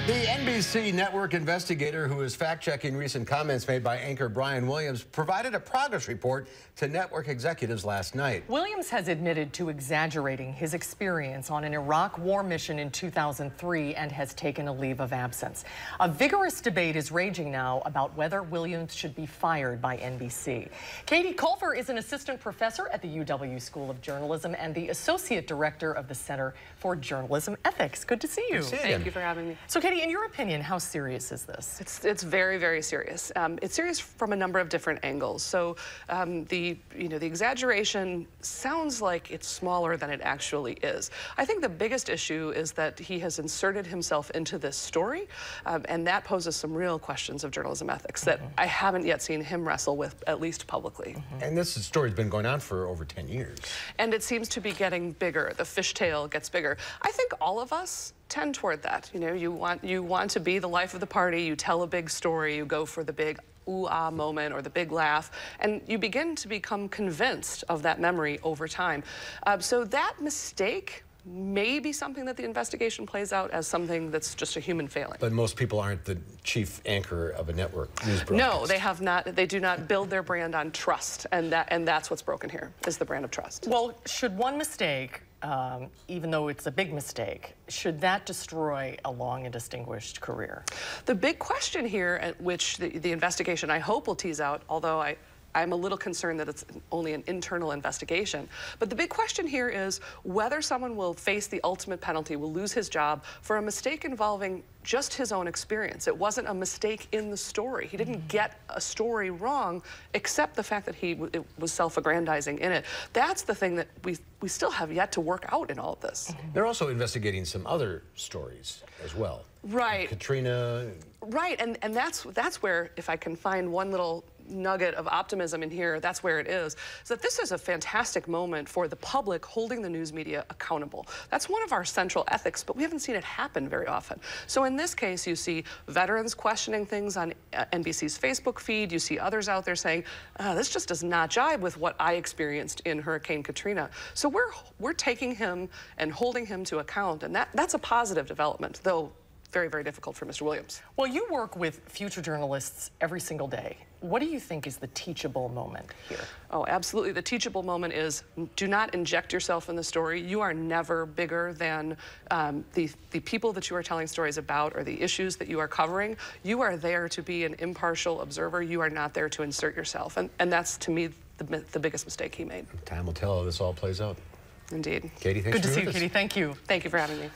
The NBC network investigator who is fact-checking recent comments made by anchor Brian Williams provided a progress report to network executives last night. Williams has admitted to exaggerating his experience on an Iraq war mission in 2003 and has taken a leave of absence. A vigorous debate is raging now about whether Williams should be fired by NBC. Katy Culver is an assistant professor at the UW School of Journalism and the associate director of the Center for Journalism Ethics. Good to see you. Thank you for having me. So, Katy, in your opinion, how serious is this? It's very, very serious. It's serious from a number of different angles. So the exaggeration sounds like it's smaller than it actually is. I think the biggest issue is that he has inserted himself into this story, and that poses some real questions of journalism ethics that I haven't yet seen him wrestle with, at least publicly. And this story's been going on for over 10 years. And it seems to be getting bigger. The fishtail gets bigger. I think all of us tend toward that. You know, you want to be the life of the party, you tell a big story, you go for the big ooh-ah moment or the big laugh, and you begin to become convinced of that memory over time. So that mistake may be something that the investigation plays out as something that's just a human failing. But most people aren't the chief anchor of a network news broadcast. No, they have not. They do not build their brand on trust, and that's what's broken here, is the brand of trust. Well, should one mistake, even though it's a big mistake, should that destroy a long and distinguished career? The big question here, at which the investigation I hope will tease out, although I'm a little concerned that it's only an internal investigation. But the big question here is whether someone will face the ultimate penalty, will lose his job for a mistake involving just his own experience. It wasn't a mistake in the story. He didn't get a story wrong, except the fact that it was self-aggrandizing in it. That's the thing that we still have yet to work out in all of this. They're also investigating some other stories as well. Right. Katrina. Right, and that's where, if I can find one little nugget of optimism in here, that's where it is that this is a fantastic moment for the public holding the news media accountable. That's one of our central ethics, but we haven't seen it happen very often. So in this case, you see veterans questioning things on NBC's Facebook feed. You see others out there saying, this just does not jibe with what I experienced in Hurricane Katrina. So we're taking him and holding him to account, and that's a positive development, though very, very difficult for Mr. Williams. Well, you work with future journalists every single day. What do you think is the teachable moment here? Oh, absolutely. The teachable moment is do not inject yourself in the story. You are never bigger than the people that you are telling stories about or the issues that you are covering. You are there to be an impartial observer. You are not there to insert yourself. And that's, to me, the biggest mistake he made. Time will tell how this all plays out. Indeed. Katy, thanks for Good to see you, this. Katy. Thank you. Thank you for having me.